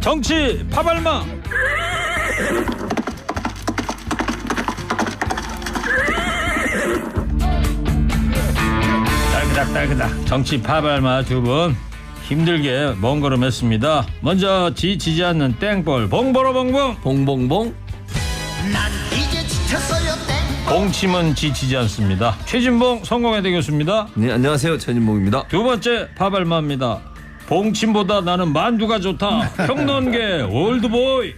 정치 파발마. 딸그닥 정치 파발마 두 분 힘들게 먼 걸음 했습니다. 먼저 지치지 않는 땡볼 봉보로봉봉. 봉봉봉. 난 이제 지쳤어요 땡. 봉침은 지치지 않습니다. 최진봉 성공회대 교수입니다. 네, 안녕하세요. 최진봉입니다. 두 번째 파발마입니다. 봉침보다 나는 만두가 좋다. 평론계 올드보이.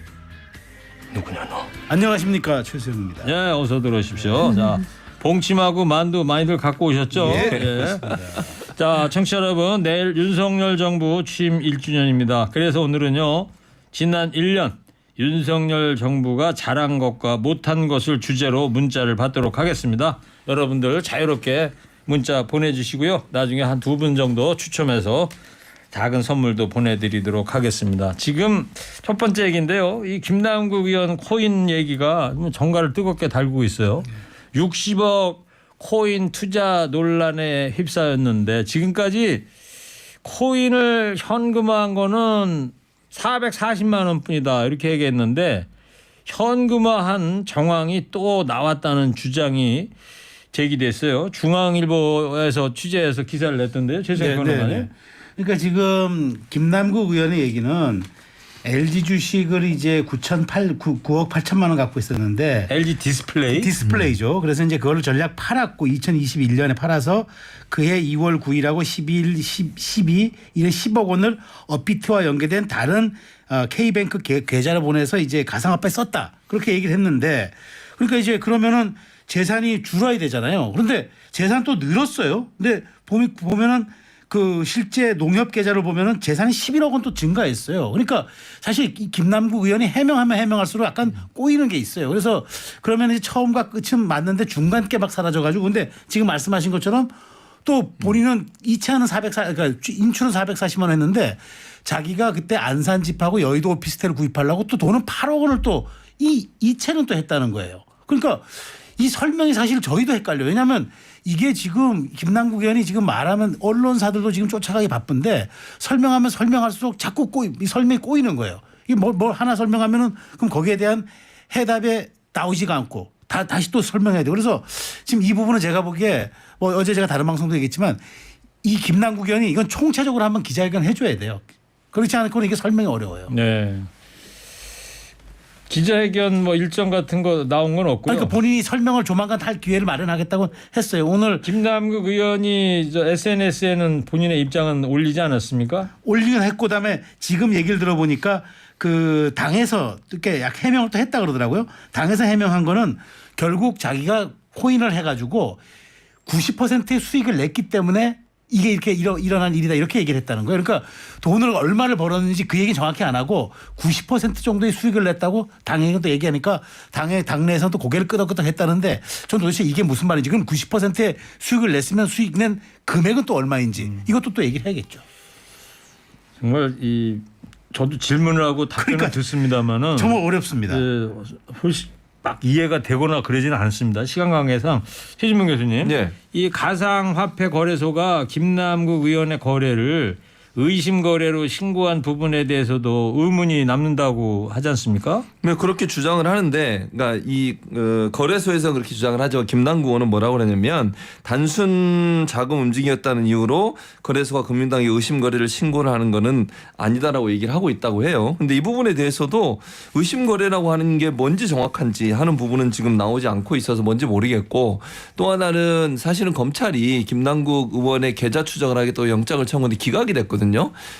누구냐 너? 안녕하십니까, 최수영입니다. 예, 어서 들어오십시오. 자, 봉침하고 만두 많이들 갖고 오셨죠? 예. 자, 청취자 여러분, 내일 윤석열 정부 취임 1주년입니다. 그래서 오늘은요, 지난 1년 윤석열 정부가 잘한 것과 못한 것을 주제로 문자를 받도록 하겠습니다. 여러분들 자유롭게 문자 보내주시고요. 나중에 한 두 분 정도 추첨해서 작은 선물도 보내드리도록 하겠습니다. 지금 첫 번째 얘기인데요. 이 김남국 의원 코인 얘기가 정가를 뜨겁게 달구고 있어요. 60억 코인 투자 논란에 휩싸였는데 지금까지 코인을 현금화한 거는 440만 원뿐이다 이렇게 얘기했는데 현금화한 정황이 또 나왔다는 주장이 제기됐어요. 중앙일보에서 취재해서 기사를 냈던데요. 최승현 변호사님. 그러니까 지금 김남국 의원의 얘기는 LG 주식을 이제 9억 8천만 원 갖고 있었는데 LG 디스플레이죠. 그래서 이제 그거를 전략 팔았고 2021년에 팔아서 그해 2월 9일하고 12 이래 10억 원을 업비트와 연계된 다른 K뱅크 계좌를 보내서 이제 가상화폐에 썼다. 그렇게 얘기를 했는데 그러니까 이제 그러면은 재산이 줄어야 되잖아요. 그런데 재산 또 늘었어요. 근데 보면은 그 실제 농협 계좌를 보면은 재산이 11억 원 또 증가했어요. 그러니까 사실 이 김남국 의원이 해명하면 해명할수록 약간 꼬이는 게 있어요. 그래서 그러면 이제 처음과 끝은 맞는데 중간께 막 사라져가지고 근데 지금 말씀하신 것처럼 또 본인은 이체하는 그러니까 인출은 440만 원 했는데 자기가 그때 안산 집하고 여의도 오피스텔을 구입하려고 또 돈은 8억 원을 또 이체는 또 했다는 거예요. 그러니까 이 설명이 사실 저희도 헷갈려요. 왜냐하면 이게 지금 김남국 의원이 지금 말하면 언론사들도 지금 쫓아가기 바쁜데 설명하면 설명할수록 자꾸 이 설명이 꼬이는 거예요. 이게 뭘 하나 설명하면은 그럼 거기에 대한 해답에 나오지가 않고 다시 또 설명해야 돼요. 그래서 지금 이 부분은 제가 보기에 뭐 어제 제가 다른 방송도 얘기했지만 이 김남국 의원이 이건 총체적으로 한번 기자회견 해줘야 돼요. 그렇지 않고는 이게 설명이 어려워요. 네. 기자회견 뭐 일정 같은 거 나온 건 없고요. 그러니까 본인이 설명을 조만간 할 기회를 마련하겠다고 했어요. 오늘 김남국 의원이 SNS에는 본인의 입장은 올리지 않았습니까? 올리긴 했고 그다음에 지금 얘기를 들어보니까 그 당에서 이렇게 약 해명을 또 했다 그러더라고요. 당에서 해명한 거는 결국 자기가 코인을 해가지고 90%의 수익을 냈기 때문에 이게 이렇게 일어난 일이다 이렇게 얘기를 했다는 거예요. 그러니까 돈을 얼마를 벌었는지 그 얘기는 정확히 안 하고 90% 정도의 수익을 냈다고 당에서 또 얘기하니까 당내에서는 또 고개를 끄덕끄덕 했다는데 전 도대체 이게 무슨 말인지 그럼 90%의 수익을 냈으면 수익 낸 금액은 또 얼마인지 이것도 또 얘기를 해야겠죠. 정말 저도 질문을 하고 답변을 그러니까 듣습니다만은 정말 어렵습니다. 훨씬 막 이해가 되거나 그러지는 않습니다. 시간 관계상 최진봉 교수님, 네. 이 가상화폐 거래소가 김남국 의원의 거래를 의심 거래로 신고한 부분에 대해서도 의문이 남는다고 하지 않습니까? 네, 그렇게 주장을 하는데, 그러니까 이 거래소에서 그렇게 주장을 하죠. 김남국 의원은 뭐라고 그러냐면 단순 자금 움직임이었다는 이유로 거래소가 금융당에 의심 거래를 신고를 하는 거는 아니다라고 얘기를 하고 있다고 해요. 근데 이 부분에 대해서도 의심 거래라고 하는 게 뭔지 정확한지 하는 부분은 지금 나오지 않고 있어서 뭔지 모르겠고 또 하나는 사실은 검찰이 김남국 의원의 계좌 추적을 하겠다고 영장을 청구했는데 기각이 됐거든요.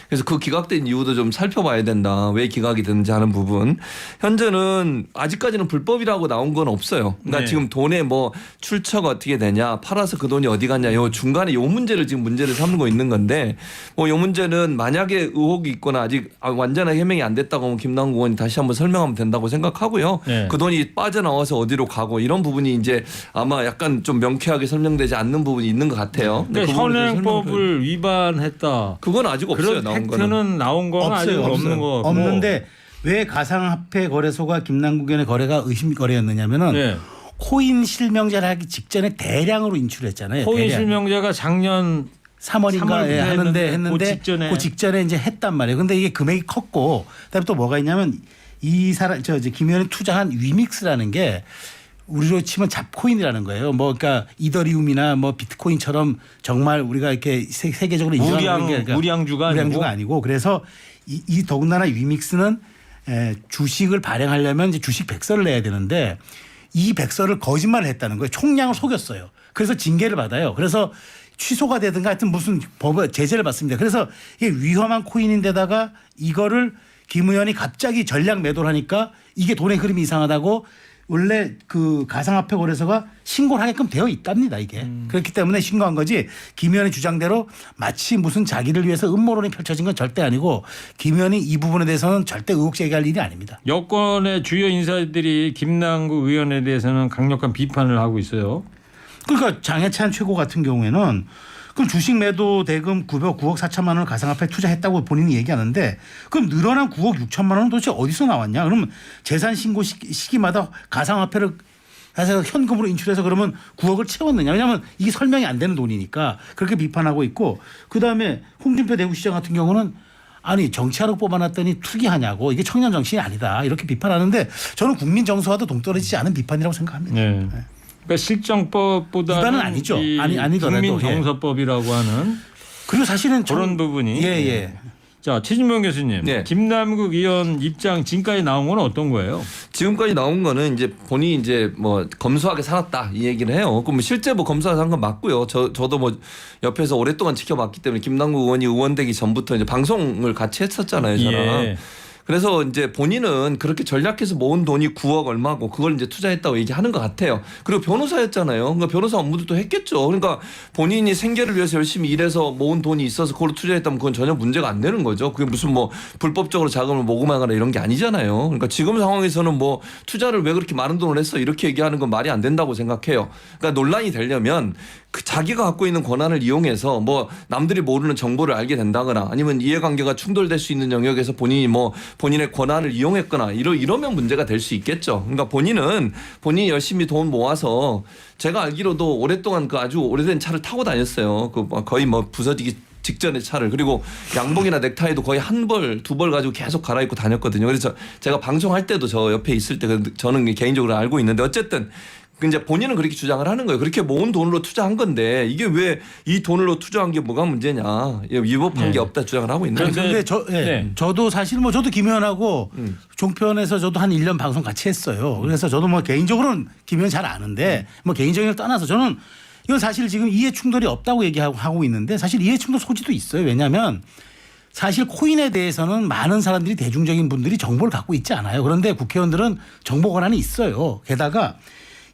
그래서 그 기각된 이유도 좀 살펴봐야 된다. 왜 기각이 됐는지 하는 부분. 현재는 아직까지는 불법이라고 나온 건 없어요. 그러니까 네. 지금 돈의 뭐 출처가 어떻게 되냐, 팔아서 그 돈이 어디 갔냐, 요 중간에 요 문제를 지금 문제를 삼고 있는 건데 뭐 요 문제는 만약에 의혹이 있거나 아직 완전하게 해명이 안 됐다고 하면 김남국 의원이 다시 한번 설명하면 된다고 생각하고요. 네. 그 돈이 빠져나와서 어디로 가고 이런 부분이 이제 아마 약간 좀 명쾌하게 설명되지 않는 부분이 있는 것 같아요. 근데 그러니까 그 부분에 대해서 현행법을 위반했다. 그건 아직 없어요. 그런 나온 거는. 팩트는 나온 건 아직 없는 거 같고. 없는데 왜 가상화폐 거래소가 김남국 의원의 거래가 의심 거래였느냐면은 네. 코인 실명제를 하기 직전에 대량으로 인출했잖아요. 코인 대량. 실명제가 작년 3월 3월에 하는데 했는데 그 직전에 이제 했단 말이에요. 근데 이게 금액이 컸고 그다음에 또 뭐가 있냐면 이 사람 이제 김 의원이 투자한 위믹스라는 게 우리로 치면 잡코인이라는 거예요. 뭐 그러니까 이더리움이나 뭐 비트코인처럼 정말 우리가 이렇게 세계적으로 인정하는 게 그러니까 우량주가 아니고 그래서 이 더군다나 위믹스는 주식을 발행하려면 이제 주식 백서를 내야 되는데 이 백서를 거짓말을 했다는 거예요. 총량을 속였어요. 그래서 징계를 받아요. 그래서 취소가 되든가 하여튼 무슨 법 제재를 받습니다. 그래서 이게 위험한 코인인데다가 이거를 김 의원이 갑자기 전략 매도를 하니까 이게 돈의 흐름이 이상하다고 원래 그 가상화폐 거래소가 신고를 하게끔 되어 있답니다. 이게. 그렇기 때문에 신고한 거지 김 의원의 주장대로 마치 무슨 자기를 위해서 음모론이 펼쳐진 건 절대 아니고 김 의원이 이 부분에 대해서는 절대 의혹 제기할 일이 아닙니다. 여권의 주요 인사들이 김남국 의원에 대해서는 강력한 비판을 하고 있어요. 그러니까 장해찬 최고 같은 경우에는 그럼 주식 매도 대금 9억 4천만 원을 가상화폐에 투자했다고 본인이 얘기하는데 그럼 늘어난 9억 6천만 원은 도대체 어디서 나왔냐? 그러면 재산 신고 시기마다 가상화폐를 해서 현금으로 인출해서 그러면 9억을 채웠느냐? 왜냐하면 이게 설명이 안 되는 돈이니까 그렇게 비판하고 있고 그다음에 홍준표 대구시장 같은 경우는 아니 정치하러 뽑아놨더니 투기하냐고 이게 청년 정신이 아니다 이렇게 비판하는데 저는 국민 정서와도 동떨어지지 않은 비판이라고 생각합니다. 네. 그러니까 실정법보다는 위반은 아니죠. 아니더라도 국민정서법이라고 하는 그리고 사실은 그런 부분이 예. 자 최진봉 교수님, 네. 김남국 의원 입장 지금까지 나온 건 어떤 거예요? 지금까지 나온 거는 이제 본인이 이제 뭐 검소하게 살았다 이 얘기를 해요. 그럼 실제 뭐 검소하게 산 건 맞고요. 저도 뭐 옆에서 오랫동안 지켜봤기 때문에 김남국 의원이 의원되기 전부터 이제 방송을 같이 했었잖아요, 저랑. 예. 그래서 이제 본인은 그렇게 전략해서 모은 돈이 9억 얼마고 그걸 이제 투자했다고 얘기하는 것 같아요. 그리고 변호사였잖아요. 그러니까 변호사 업무도 또 했겠죠. 그러니까 본인이 생계를 위해서 열심히 일해서 모은 돈이 있어서 그걸로 투자했다면 그건 전혀 문제가 안 되는 거죠. 그게 무슨 뭐 불법적으로 자금을 모금하거나 이런 게 아니잖아요. 그러니까 지금 상황에서는 뭐 투자를 왜 그렇게 많은 돈을 했어 이렇게 얘기하는 건 말이 안 된다고 생각해요. 그러니까 논란이 되려면 그 자기가 갖고 있는 권한을 이용해서 뭐 남들이 모르는 정보를 알게 된다거나 아니면 이해관계가 충돌될 수 있는 영역에서 본인이 뭐 본인의 권한을 이용했거나 이러면 문제가 될 수 있겠죠. 그러니까 본인이 열심히 돈 모아서 제가 알기로도 오랫동안 그 아주 오래된 차를 타고 다녔어요. 그 거의 뭐 부서지기 직전의 차를 그리고 양복이나 넥타이도 거의 한 벌, 두 벌 가지고 계속 갈아입고 다녔거든요. 그래서 제가 방송할 때도 저 옆에 있을 때 저는 개인적으로 알고 있는데 어쨌든 이제 본인은 그렇게 주장을 하는 거예요. 그렇게 모은 돈으로 투자한 건데 이게 왜 이 돈으로 투자한 게 뭐가 문제냐. 위법한 게 없다 주장을 하고 있는 거죠. 그런데 저도 사실 뭐 저도 김 의원하고 종편에서 저도 한 1년 방송 같이 했어요. 그래서 저도 뭐 개인적으로는 김 의원 잘 아는데 뭐 개인적인 걸 떠나서 저는 이건 사실 지금 이해 충돌이 없다고 얘기하고 있는데 사실 이해 충돌 소지도 있어요. 왜냐하면 사실 코인에 대해서는 많은 사람들이 대중적인 분들이 정보를 갖고 있지 않아요. 그런데 국회의원들은 정보 권한이 있어요. 게다가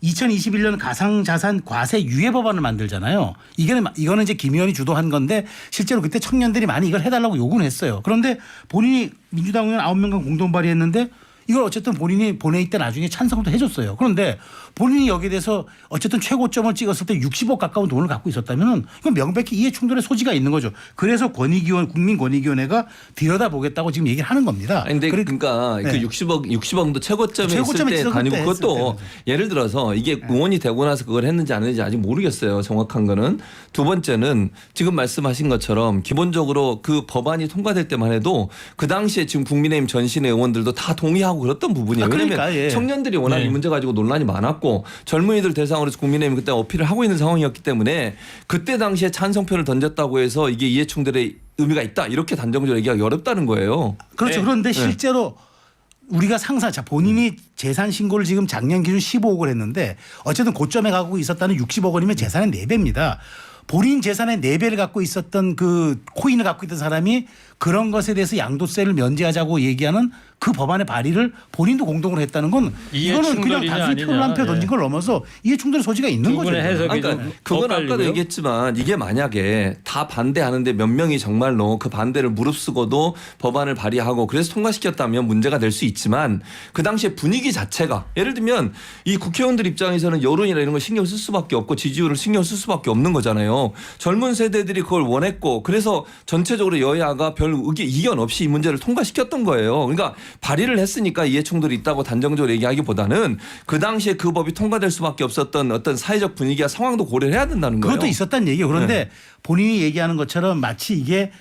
2021년 가상자산 과세 유예 법안을 만들잖아요. 이거는 이제 김 의원이 주도한 건데 실제로 그때 청년들이 많이 이걸 해달라고 요구는 했어요. 그런데 본인이 민주당 의원 9명과 공동 발의했는데 이걸 어쨌든 본인이 본회의 때 나중에 찬성도 해줬어요. 그런데 본인이 여기에 대해서 어쨌든 최고점을 찍었을 때 60억 가까운 돈을 갖고 있었다면 이건 명백히 이해 충돌의 소지가 있는 거죠. 그래서 국민권익위원회가 들여다보겠다고 지금 얘기를 하는 겁니다. 아니, 근데 그러니까 네. 그 60억도 최고점에 있을 때 다니고 그것도 예를 들어서 이게 의원이 되고 나서 그걸 했는지 안 했는지 아직 모르겠어요. 정확한 거는. 두 번째는 지금 말씀하신 것처럼 기본적으로 그 법안이 통과될 때만 해도 그 당시에 지금 국민의힘 전신의 의원들도 다 동의하고 그랬던 부분이에요. 그러니까, 왜냐하면 청년들이 워낙 이 문제 가지고 논란이 많았고 젊은이들 대상으로 해서 국민의힘이 그때 어필을 하고 있는 상황이었기 때문에 그때 당시에 찬성표를 던졌다고 해서 이게 이해충돌의 의미가 있다 이렇게 단정적으로 얘기하기 어렵다는 거예요. 그렇죠. 그런데 실제로 우리가 본인이 재산 신고를 지금 작년 기준 15억을 했는데 어쨌든 고점에 갖고 있었다는 60억 원이면 재산의 4배입니다. 본인 재산의 4배를 갖고 있었던 그 코인을 갖고 있던 사람이 그런 것에 대해서 양도세를 면제하자고 얘기하는 그 법안의 발의를 본인도 공동으로 했다는 건 이거는 그냥 단순히 표를 한 표 던진 걸 넘어서 이해 충돌의 소지가 있는 거죠. 그러니까 그건 아까도 얘기했지만 이게 만약에 다 반대하는데 몇 명이 정말로 그 반대를 무릅쓰고도 법안을 발의하고 그래서 통과시켰다면 문제가 될 수 있지만 그 당시에 분위기 자체가 예를 들면 이 국회의원들 입장에서는 여론이나 이런 걸 신경 쓸 수밖에 없고 지지율을 신경 쓸 수밖에 없는 거잖아요. 거잖아요. 젊은 세대들이 그걸 원했고 그래서 전체적으로 여야가 별 이견 없이 이 문제를 통과시켰던 거예요. 그러니까 발의를 했으니까 이해충돌이 있다고 단정적으로 얘기하기보다는 그 당시에 그 법이 통과될 수밖에 없었던 어떤 사회적 분위기와 상황도 고려를 해야 된다는 거예요. 그것도 있었다는 얘기예요. 그런데 본인이 얘기하는 것처럼 마치 이게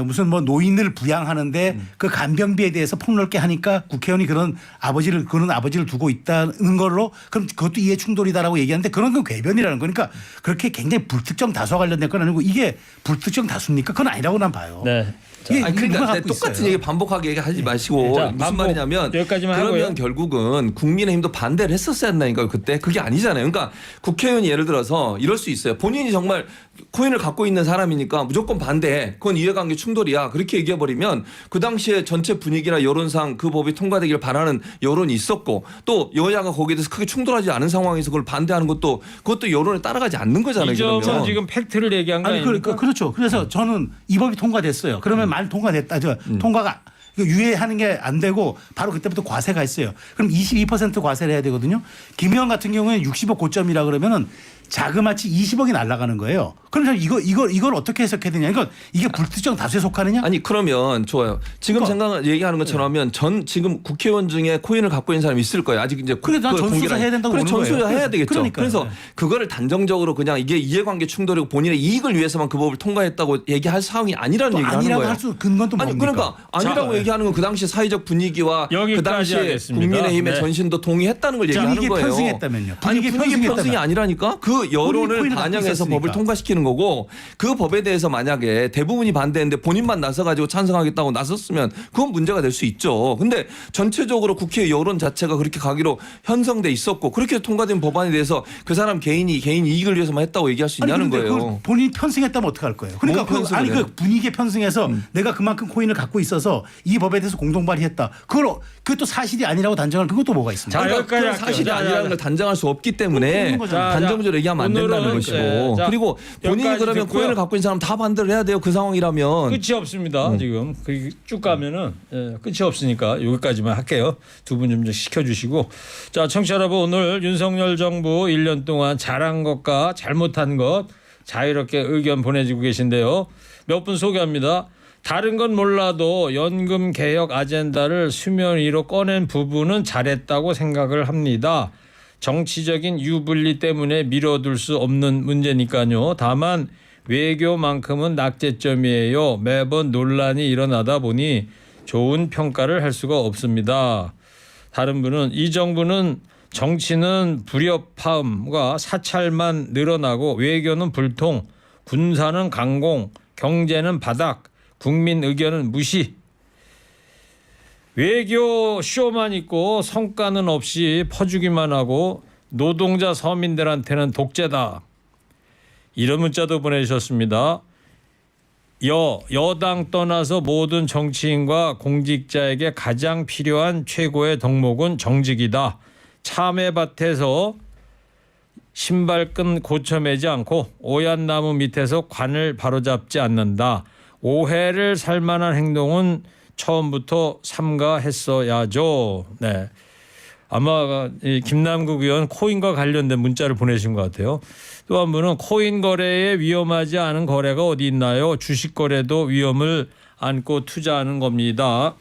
무슨 뭐 노인을 부양하는데 그 간병비에 대해서 폭넓게 하니까 국회의원이 그런 아버지를 두고 있다는 걸로 그럼 그것도 이해 충돌이다라고 얘기하는데 그런 건 궤변이라는 거니까 그렇게 굉장히 불특정 다수와 관련된 건 아니고 이게 불특정 다수입니까? 그건 아니라고 난 봐요. 네. 이게 아니 그러니까 누가 갖고 똑같은 있어요. 얘기 반복하게 얘기하지 마시고 자, 무슨 반복 말이냐면 여기까지만 그러면 하고요. 결국은 국민의힘도 반대를 했었어야 한다니까요. 그때 그게 아니잖아요. 그러니까 국회의원이 예를 들어서 이럴 수 있어요. 본인이 정말 코인을 갖고 있는 사람이니까 무조건 반대해. 그건 이해관계 충돌이야. 그렇게 얘기해버리면 그 당시에 전체 분위기나 여론상 그 법이 통과되기를 바라는 여론이 있었고 또 여야가 거기에 대해서 크게 충돌하지 않은 상황에서 그걸 반대하는 그것도 여론에 따라가지 않는 거잖아요. 이 점은 그러면. 지금 팩트를 얘기한 거 아니 아닙니까? 그렇죠. 그래서 저는 이 법이 통과됐어요. 그러면 말 통과됐다. 통과가 유예하는 게 안 되고 바로 그때부터 과세가 있어요. 그럼 22% 과세를 해야 되거든요. 김 의원 같은 경우에는 60억 고점이라 그러면은 자그마치 20억이 날아가는 거예요. 그럼 이걸 어떻게 해석해야 되냐? 이건 이게 불특정 다수에 속하느냐? 아니 그러면 좋아요. 지금 그러니까, 얘기하는 것처럼 하면 지금 국회의원 중에 코인을 갖고 있는 사람이 있을 거예요. 아직 이제 그래, 난 전수조사 해야 된다고 그래, 보는 거예요. 전수조사 해야 되겠죠. 그러니까요. 그래서 네. 그거를 단정적으로 그냥 이게 이해관계 충돌이고 본인의 이익을 위해서만 그 법을 통과했다고 얘기할 상황이 아니라는 또 얘기를 하는 아니라고 거예요. 할 수 근거는 또 아니 뭡니까? 그러니까 아니라고 자, 얘기하는 건 그 당시 사회적 분위기와 그 여기까지 당시에 하겠습니다. 국민의힘의 네. 전신도 동의했다는 걸 얘기하는 분위기 거예요. 편승했다면요. 아니 분위기 분위기 편승이 편승했다면. 아니라니까 그 여론을 코인을 갖고 반영해서 있었으니까. 법을 통과시키는 거고 그 법에 대해서 만약에 대부분이 반대했는데 본인만 나서가지고 찬성하겠다고 나섰으면 그건 문제가 될 수 있죠. 근데 전체적으로 국회 여론 자체가 그렇게 가기로 형성돼 있었고 그렇게 통과된 법안에 대해서 그 사람 개인 이익을 위해서만 했다고 얘기할 수 있냐는 근데 거예요. 그걸 본인이 편승했다면 어떡할 거예요? 그러니까 뭐 편승을 해요? 그 분위기에 편승해서 내가 그만큼 코인을 갖고 있어서 이 법에 대해서 공동 발의했다. 그것도 사실이 아니라고 단정할 그것도 뭐가 있습니까? 자, 그러니까 여기까지 그건 할게요. 사실이 자, 아니라는 자, 걸 단정할 수 없기 때문에 그런 거잖아요. 단정적으로 얘기하면 안 된다는 오늘은, 것이고 네, 자, 그리고 본인이 여기까지 그러면 듣고요. 코인을 갖고 있는 사람 다 반대를 해야 돼요. 그 상황이라면. 끝이 없습니다. 지금 쭉 가면은 끝이 없으니까 여기까지만 할게요. 두 분 좀 시켜주시고 자 청취자 여러분 오늘 윤석열 정부 1년 동안 잘한 것과 잘못한 것 자유롭게 의견 보내주고 계신데요. 몇 분 소개합니다. 다른 건 몰라도 연금 개혁 아젠다를 수면 위로 꺼낸 부분은 잘했다고 생각을 합니다. 정치적인 유불리 때문에 미뤄둘 수 없는 문제니까요. 다만 외교만큼은 낙제점이에요. 매번 논란이 일어나다 보니 좋은 평가를 할 수가 없습니다. 다른 분은 이 정부는 정치는 불협화음과 사찰만 늘어나고 외교는 불통, 군사는 강공, 경제는 바닥, 국민 의견은 무시. 외교 쇼만 있고 성과는 없이 퍼주기만 하고 노동자 서민들한테는 독재다. 이런 문자도 보내주셨습니다. 여당 떠나서 모든 정치인과 공직자에게 가장 필요한 최고의 덕목은 정직이다. 참외밭에서 신발끈 고쳐매지 않고 오얏 나무 밑에서 관을 바로잡지 않는다. 오해를 살 만한 행동은 처음부터 삼가했어야죠. 네. 아마 이 김남국 의원 코인과 관련된 문자를 보내신 것 같아요. 또 한 분은 코인 거래에 위험하지 않은 거래가 어디 있나요? 주식 거래도 위험을 안고 투자하는 겁니다.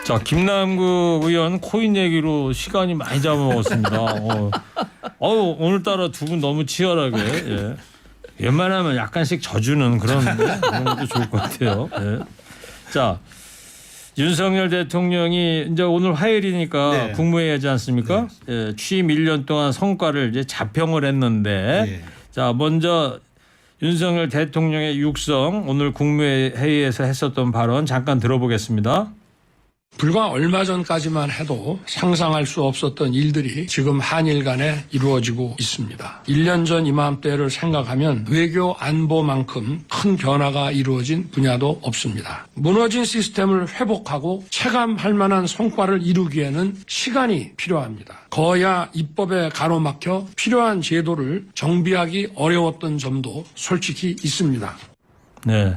자, 김남국 의원 코인 얘기로 시간이 많이 잡아먹었습니다. 오늘따라 두 분 너무 치열하게. 예. 웬만하면 약간씩 져주는 그런 것도 좋을 것 같아요. 예. 자. 윤석열 대통령이 이제 오늘 화요일이니까 네. 국무회의 하지 않습니까? 예, 취임 1년 동안 성과를 이제 자평을 했는데 네. 자 먼저 윤석열 대통령의 육성 오늘 국무회의에서 했었던 발언 잠깐 들어보겠습니다. 불과 얼마 전까지만 해도 상상할 수 없었던 일들이 지금 한일 간에 이루어지고 있습니다. 1년 전 이맘때를 생각하면 외교 안보만큼 큰 변화가 이루어진 분야도 없습니다. 무너진 시스템을 회복하고 체감할 만한 성과를 이루기에는 시간이 필요합니다. 거야 입법에 가로막혀 필요한 제도를 정비하기 어려웠던 점도 솔직히 있습니다. 네,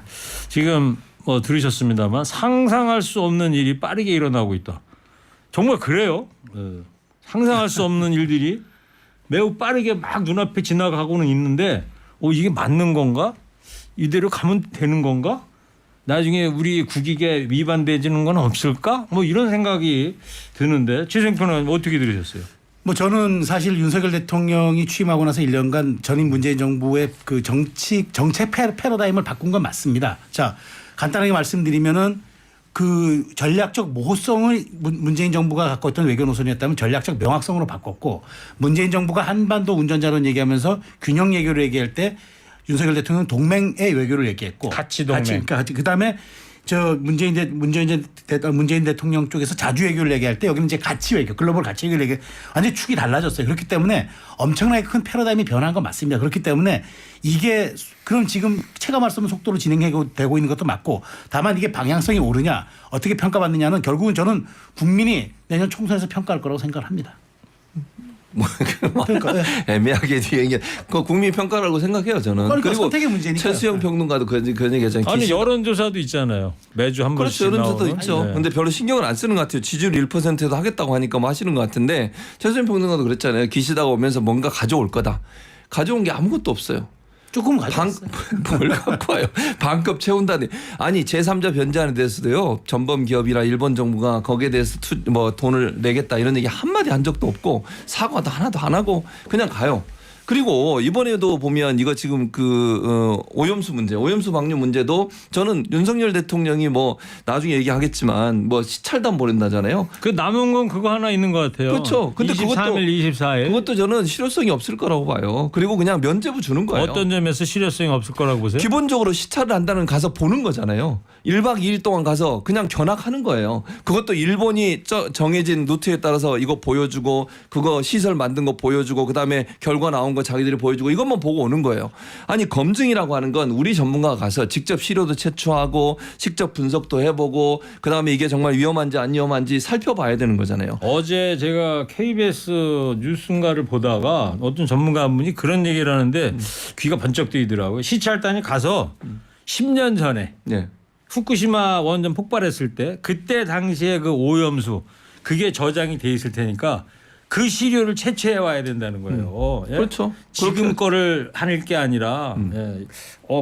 지금 들으셨습니다만 상상할 수 없는 일이 빠르게 일어나고 있다. 정말 그래요. 상상할 수 없는 일들이 매우 빠르게 막 눈앞에 지나가고는 있는데 이게 맞는 건가? 이대로 가면 되는 건가? 나중에 우리 국익에 위반되지는 건 없을까? 뭐 이런 생각이 드는데 최생표는 어떻게 들으셨어요? 뭐 저는 사실 윤석열 대통령이 취임하고 나서 1년간 전임 문재인 정부의 그 정책 패러다임을 바꾼 건 맞습니다. 자, 간단하게 말씀드리면은 그 전략적 모호성을 문재인 정부가 갖고 있던 외교 노선이었다면 전략적 명확성으로 바꿨고, 문재인 정부가 한반도 운전자론 얘기하면서 균형 외교를 얘기할 때 윤석열 대통령은 동맹의 외교를 얘기했고, 가치 동맹. 그러니까 그다음에 저 문재인 대통령 쪽에서 자주 외교를 얘기할 때 여기는 이제 가치 외교, 글로벌 가치 외교를 얘기, 완전히 축이 달라졌어요. 그렇기 때문에 엄청나게 큰 패러다임이 변한 건 맞습니다. 그렇기 때문에 이게 그럼 지금 체감할 수 없는 속도로 진행되고 있는 것도 맞고, 다만 이게 방향성이 옳으냐 어떻게 평가받느냐는 결국은 저는 국민이 내년 총선에서 평가할 거라고 생각을 합니다. 그러니까 애매하게 뒤에 얘기. 그 국민 평가라고 생각해요 저는. 그러니까 그리고 선택의 문제니까. 최수영 평론가도 그런 얘기 하잖아요. 아니 여론조사도 있잖아요. 매주 한 번씩 그렇죠. 여론조사도 나오는. 있죠. 네. 근데 별로 신경을 안 쓰는 것 같아요. 지지율 1%도 하겠다고 하니까 뭐 하시는 것 같은데, 최수영 평론가도 그랬잖아요. 기시다가 오면서 뭔가 가져올 거다. 가져온 게 아무것도 없어요. 조금 가져왔어요. 뭘 갖고 와요. 반값 채운다니. 아니 제3자 변제안에 대해서도요. 전범 기업이나 일본 정부가 거기에 대해서 돈을 내겠다 이런 얘기 한마디 한 적도 없고, 사과도 하나도 안 하고 그냥 가요. 그리고 이번에도 보면 이거 지금 오염수 문제, 오염수 방류 문제도 저는 윤석열 대통령이 뭐 나중에 얘기하겠지만 뭐 시찰단 보낸다잖아요. 그 남은 건 그거 하나 있는 것 같아요. 그렇죠. 근데 23일, 24일. 그것도 저는 실효성이 없을 거라고 봐요. 그리고 그냥 면제부 주는 거예요. 어떤 점에서 실효성이 없을 거라고 보세요? 기본적으로 시찰을 한다는 가서 보는 거잖아요. 1박 2일 동안 가서 그냥 견학하는 거예요. 그것도 일본이 정해진 루트에 따라서 이거 보여주고, 그거 시설 만든 거 보여주고, 그다음에 결과 나온 거 자기들이 보여주고, 이것만 보고 오는 거예요. 아니 검증이라고 하는 건 우리 전문가가 가서 직접 시료도 채취하고 직접 분석도 해보고, 그다음에 이게 정말 위험한지 안 위험한지 살펴봐야 되는 거잖아요. 어제 제가 KBS 뉴스인가를 보다가 어떤 전문가 한 분이 그런 얘기를 하는데 귀가 번쩍 뜨이더라고요. 시찰단이 가서 10년 전에 네. 후쿠시마 원전 폭발했을 때 그때 당시에 그 오염수 그게 저장이 돼 있을 테니까 그 시료를 채취해 와야 된다는 거예요. 예? 그렇죠. 지금 그렇게. 거를 하는 게 아니라 예.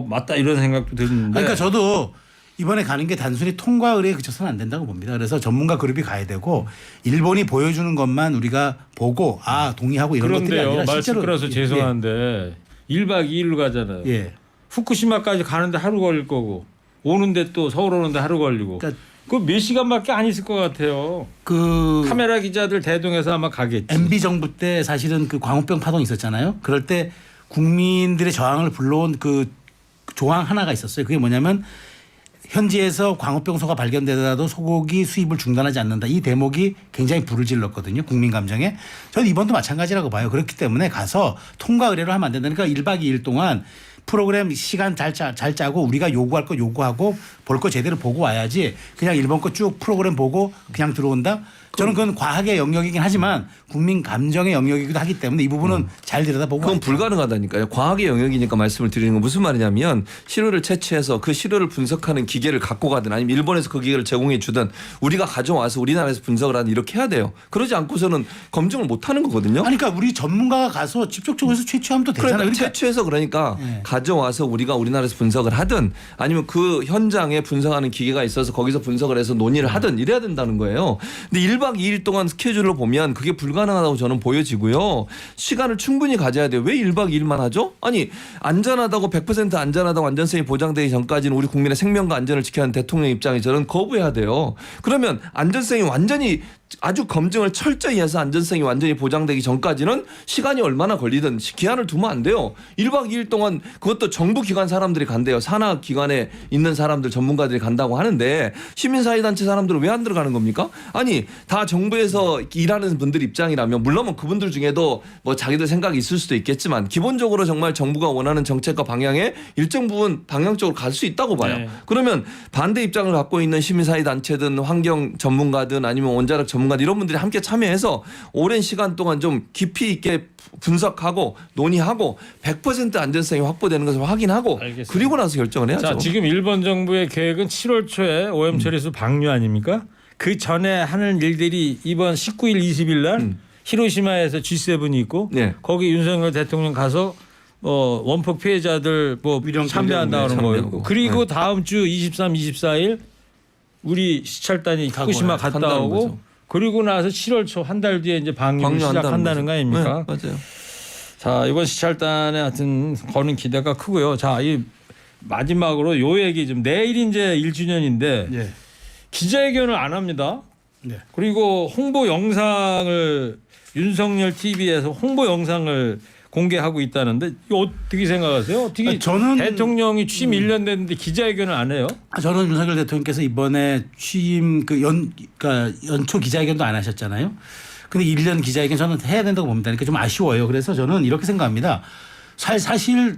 맞다 이런 생각도 드는데. 그러니까 저도 이번에 가는 게 단순히 통과 의뢰에 그쳐서는 안 된다고 봅니다. 그래서 전문가 그룹이 가야 되고, 일본이 보여주는 것만 우리가 보고 동의하고 이런 것들이 그런데요. 아니라 말씀 실제로 끌어서 죄송한데 1박 2일로 가잖아요. 예. 후쿠시마까지 가는데 하루 걸릴 거고 오는데 또 서울 오는데 하루 걸리고. 그러니까 그 몇 시간밖에 안 있을 것 같아요. 그 카메라 기자들 대동해서 아마 가겠지. MB 정부 때 사실은 그 광우병 파동이 있었잖아요. 그럴 때 국민들의 저항을 불러온 그 조항 하나가 있었어요. 그게 뭐냐면 현지에서 광우병소가 발견되더라도 소고기 수입을 중단하지 않는다. 이 대목이 굉장히 불을 질렀거든요. 국민 감정에. 저는 이번도 마찬가지라고 봐요. 그렇기 때문에 가서 통과 의뢰를 하면 안 된다니까 1박 2일 동안 프로그램 시간 잘 짜고 우리가 요구할 거 요구하고 볼 거 제대로 보고 와야지, 그냥 일본 거 쭉 프로그램 보고 그냥 들어온다? 저는 그건 과학의 영역이긴 하지만 국민 감정의 영역이기도 하기 때문에 이 부분은 잘 들여다보고. 그건 불가능하다니까요. 과학의 영역이니까 말씀을 드리는 건 무슨 말이냐면, 시료를 채취해서 그 시료를 분석하는 기계를 갖고 가든 아니면 일본에서 그 기계를 제공해 주든 우리가 가져와서 우리나라에서 분석을 하든 이렇게 해야 돼요. 그러지 않고서는 검증을 못 하는 거거든요. 아니, 그러니까 우리 전문가가 가서 직접적으로 해서 채취하면 또 되잖아요. 그러니까 채취해서 그러니까 네. 가져와서 우리가 우리나라에서 분석을 하든 아니면 그 현장에 분석하는 기계가 있어서 거기서 분석을 해서 논의를 하든 이래야 된다는 거예요. 근데 1박 2일 동안 스케줄을 보면 그게 불가능하다고 저는 보여지고요. 시간을 충분히 가져야 돼요. 왜 1박 2일만 하죠? 아니 안전하다고 100% 안전하다고 안전성이 보장되기 전까지는 우리 국민의 생명과 안전을 지켜야 하는 대통령 입장이 저는 거부해야 돼요. 그러면 안전성이 완전히 아주 검증을 철저히 해서 안전성이 완전히 보장되기 전까지는 시간이 얼마나 걸리든 기한을 두면 안 돼요. 1박 2일 동안 그것도 정부 기관 사람들이 간대요. 산하 기관에 있는 사람들 전문가들이 간다고 하는데 시민사회단체 사람들은 왜 안 들어가는 겁니까? 아니 다 정부에서 일하는 분들 입장이라면 물론 그분들 중에도 뭐 자기들 생각이 있을 수도 있겠지만 기본적으로 정말 정부가 원하는 정책과 방향에 일정 부분 방향적으로 갈 수 있다고 봐요. 네. 그러면 반대 입장을 갖고 있는 시민사회단체든 환경 전문가든 아니면 원자력 전문가들 이런 분들이 함께 참여해서 오랜 시간 동안 좀 깊이 있게 분석하고 논의하고 100% 안전성이 확보되는 것을 확인하고 알겠습니다. 그리고 나서 결정을 해야죠. 자, 지금 일본 정부의 계획은 7월 초에 오염 처리수 방류 아닙니까? 그 전에 하는 일들이 이번 19일, 20일 날 히로시마에서 G7이 있고 네. 거기 윤석열 대통령 가서 원폭 피해자들 뭐 위령 참배한다는 거예요. 참배하고. 그리고 네. 다음 주 23, 24일 우리 시찰단이 후쿠시마 갔다 한다는 오고 거죠. 그리고 나서 7월 초 한 달 뒤에 이제 방류를 시작한다는 거 아닙니까? 네, 맞아요. 자, 이번 시찰단에 하여튼 거는 기대가 크고요. 자, 이 마지막으로 요 얘기 좀 내일 이제 1주년인데 예. 기자회견을 안 합니다. 네. 그리고 홍보 영상을 윤석열 TV에서 홍보 영상을 공개하고 있다는데 이거 어떻게 생각하세요? 어떻게 저는 대통령이 취임 1년 됐는데 기자회견을 안 해요? 저는 윤석열 대통령께서 이번에 취임 그러니까 연초 기자회견도 안 하셨잖아요. 근데 1년 기자회견 저는 해야 된다고 봅니다. 그러니까 좀 아쉬워요. 그래서 저는 이렇게 생각합니다. 사실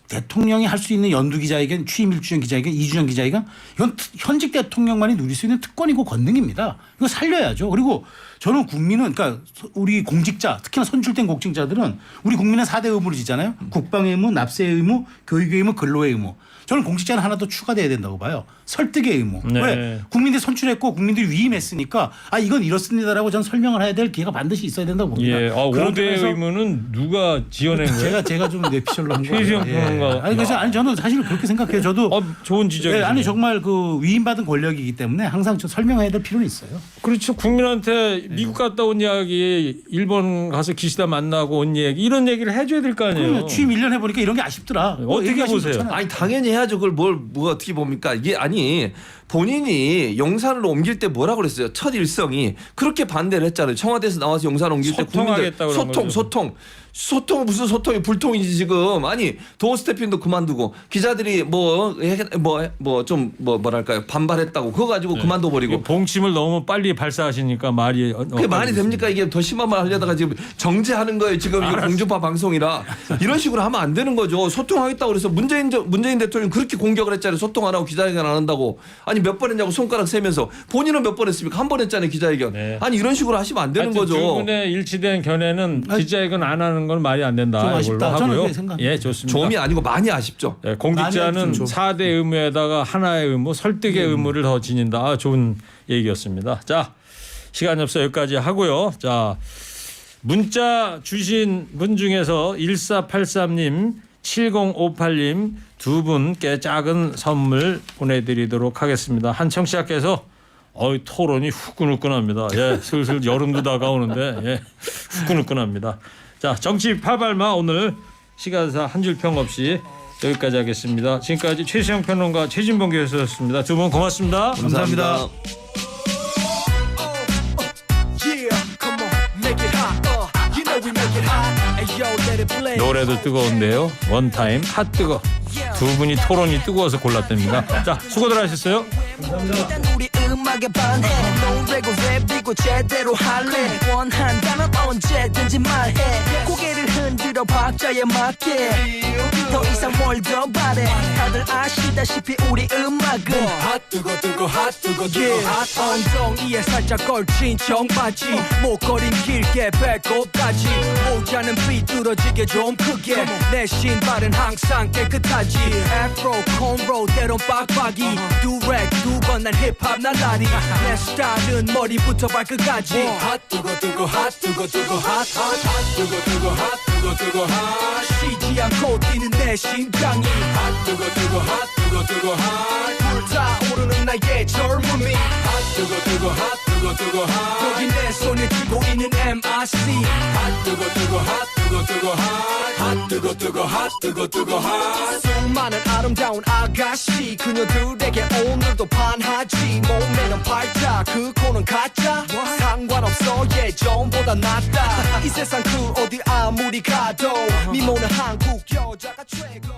대통령이 할 수 있는 연두 기자회견, 취임 1주년 기자회견, 2주년 기자회견 이건 현직 대통령만이 누릴 수 있는 특권이고 권능입니다. 이거 살려야죠. 그리고 저는 국민은 그러니까 우리 공직자 특히나 선출된 공직자들은 우리 국민은 4대 의무를 지잖아요. 국방의 의무, 납세의 의무, 교육의 의무, 근로의 의무. 저는 공직자는 하나 더 추가돼야 된다고 봐요. 설득의 의무. 네. 왜? 국민들이 선출했고 국민들이 위임했으니까 이건 이렇습니다라고 저는 설명을 해야 될 기회가 반드시 있어야 된다고 봅니다. 예. 그런 5대 점에서 의무는 누가 지어낸 거예요? 제가 좀 뇌피셜로 한 거예요. 최수영 평론가. 아니 그래서 저는 사실 그렇게 생각해요. 저도 좋은 지적이죠. 아니 정말 그 위임받은 권력이기 때문에 항상 좀 설명해야 될 필요는 있어요. 그렇죠. 국민한테 미국 갔다 온 이야기, 일본 가서 기시다 만나고 온 얘기 이런 얘기를 해줘야 될 거 아니에요. 그러면 취임 1년 해보니까 이런 게 아쉽더라. 어떻게 얘기하시면 보세요? 좋잖아요. 아니 당연히 해야죠. 그걸 뭐가 어떻게 봅니까? 이게 아니 본인이 용산으로 옮길 때 뭐라고 그랬어요? 첫 일성이 그렇게 반대를 했잖아요. 청와대에서 나와서 용산 옮길 때 국민들 소통하겠다고 그런 거죠. 소통 무슨 소통이 불통이지 지금. 아니 도어 스태핑도 그만두고 기자들이 뭐랄까요 반발했다고 그거 가지고 그만둬 버리고. 봉침을 너무 빨리 발사하시니까 말이 그게 말이 됩니까? 이게 더 심한 말 하려다가 지금 정제하는 거예요. 지금 이거 공중파 방송이라 이런 식으로 하면 안 되는 거죠. 소통하겠다고 그래서 문재인 대통령 그렇게 공격을 했잖아요. 소통 안 하고 기자회견 안 한다고. 아니 몇 번 했냐고 손가락 세면서 본인은 몇 번 했습니까? 한 번 했잖아요 기자회견. 네. 아니 이런 식으로 하시면 안 되는 거죠. 두 분의 일치된 견해는 기자회견 안 하는 건 말이 안 된다. 좀 이걸로 아쉽다. 저는 하고요. 그렇게 생각합니다. 예, 좋습니다. 좀이 아니고 많이 아쉽죠. 예, 공직자는 많이 좀 4대 의무에다가 하나의 의무, 설득의 의무를 더 지닌다. 좋은 얘기였습니다. 자, 시간이 없어 여기까지 하고요. 자, 문자 주신 분 중에서 1483님, 7058님 두 분께 작은 선물 보내드리도록 하겠습니다. 한 청취자께서 토론이 후끈후끈합니다. 예, 슬슬 여름도 다가오는데 예, 후끈후끈합니다. 자, 정치 팔발마 오늘 시간사 한 줄 평 없이 여기까지 하겠습니다. 지금까지 최수영 평론가 최진봉 교수였습니다. 두 분 고맙습니다. 감사합니다. 노래도 뜨거운데요. 원타임 핫 뜨거. 두 분이 토론이 뜨거워서 골랐답니다. 자, 수고들 하셨어요. 일단 우리 음악에 반해 노래고 랩이고 제대로 할래 원한다면 언제든지 말해 고개를 흔들어 박자에 맞게 더 이상 뭘 더 바래 다들 아시다시피 우리 음악은 핫뜨거 뜨거 핫뜨거 뜨거 핫 엉덩이에 살짝 걸친 청바지 목걸이 길게 배꼽까지 모자는 삐뚤어지게 좀 크게 내 신발은 항상 깨끗하지 애프로 콘로 때론 빡빡이 두렉 두 번 난 힙합 날라리 내 스타일은 머리부터 발끝까지 핫뜨거 뜨거 핫뜨거 뜨거 핫뜨거 뜨거 핫뜨거 뜨거 핫 쉬지 않고 뛰는 내 심장이 핫뜨거 뜨거 핫뜨거 뜨거 핫 불타오르는 나의 젊음이 핫뜨거 뜨거 핫뜨거 뜨거 핫 여기 내 손에 쥐고 있는 MRC 핫뜨거 뜨거 핫뜨거 뜨거 핫뜨거 뜨거 핫뜨거 뜨거 핫 수많은 아름다운 아가씨 그녀들에게 오늘도 반하지 몸매는 팔자 그 코는 가짜 상관없어 예전보다 낫다 이 세상 그 어디 아무리 가도 미모는 한국 여자가 최고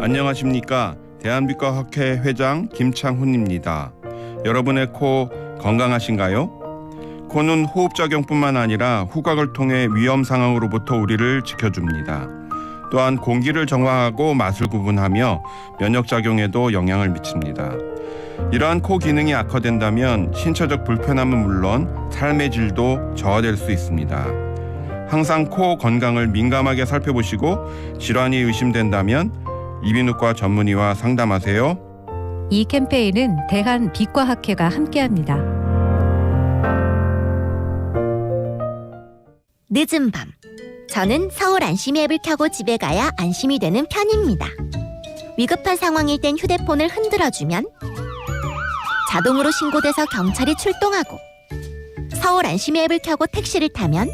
안녕하십니까. 대한비과학회 회장 김창훈입니다. 여러분의 코 건강하신가요? 코는 호흡작용뿐만 아니라 후각을 통해 위험 상황으로부터 우리를 지켜줍니다. 또한 공기를 정화하고 맛을 구분하며 면역작용에도 영향을 미칩니다. 이러한 코 기능이 악화된다면 신체적 불편함은 물론 삶의 질도 저하될 수 있습니다. 항상 코 건강을 민감하게 살펴보시고 질환이 의심된다면 이비인후과 전문의와 상담하세요. 이 캠페인은 대한비과학회가 함께합니다. 늦은 밤. 저는 서울 안심이 앱을 켜고 집에 가야 안심이 되는 편입니다. 위급한 상황일 땐 휴대폰을 흔들어주면 자동으로 신고돼서 경찰이 출동하고, 서울 안심이 앱을 켜고 택시를 타면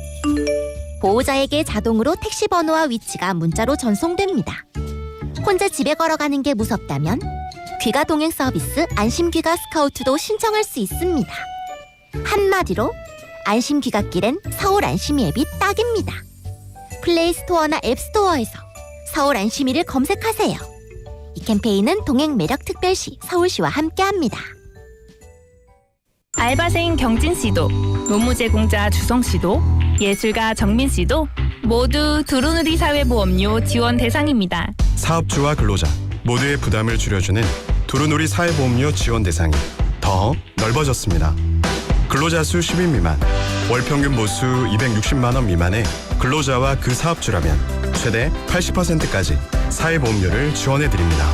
보호자에게 자동으로 택시 번호와 위치가 문자로 전송됩니다. 혼자 집에 걸어가는 게 무섭다면 귀가 동행 서비스 안심귀가 스카우트도 신청할 수 있습니다. 한마디로 안심 귀갓길엔 서울 안심이 앱이 딱입니다. 플레이스토어나 앱스토어에서 서울 안심이를 검색하세요. 이 캠페인은 동행매력특별시 서울시와 함께합니다. 알바생 경진씨도, 노무제공자 주성씨도, 예술가 정민씨도 모두 두루누리 사회보험료 지원 대상입니다. 사업주와 근로자 모두의 부담을 줄여주는 두루누리 사회보험료 지원 대상이 더 넓어졌습니다. 근로자 수 10인 미만, 월평균 보수 260만 원 미만의 근로자와 그 사업주라면 최대 80%까지 사회보험료를 지원해드립니다.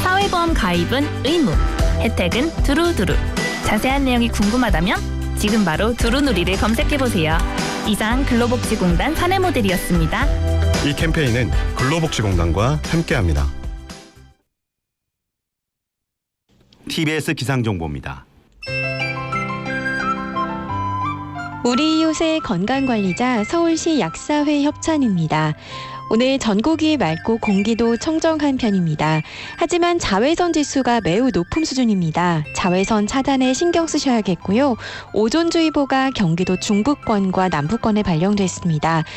사회보험 가입은 의무, 혜택은 두루두루. 자세한 내용이 궁금하다면 지금 바로 두루누리를 검색해보세요. 이상 근로복지공단 사내 모델이었습니다. 이 캠페인은 근로복지공단과 함께합니다. TBS 기상정보입니다. 우리 이웃의 건강관리자 서울시 약사회 협찬입니다. 오늘 전국이 맑고 공기도 청정한 편입니다. 하지만 자외선 지수가 매우 높은 수준입니다. 자외선 차단에 신경 쓰셔야겠고요. 오존주의보가 경기도 중부권과 남부권에 발령됐습니다.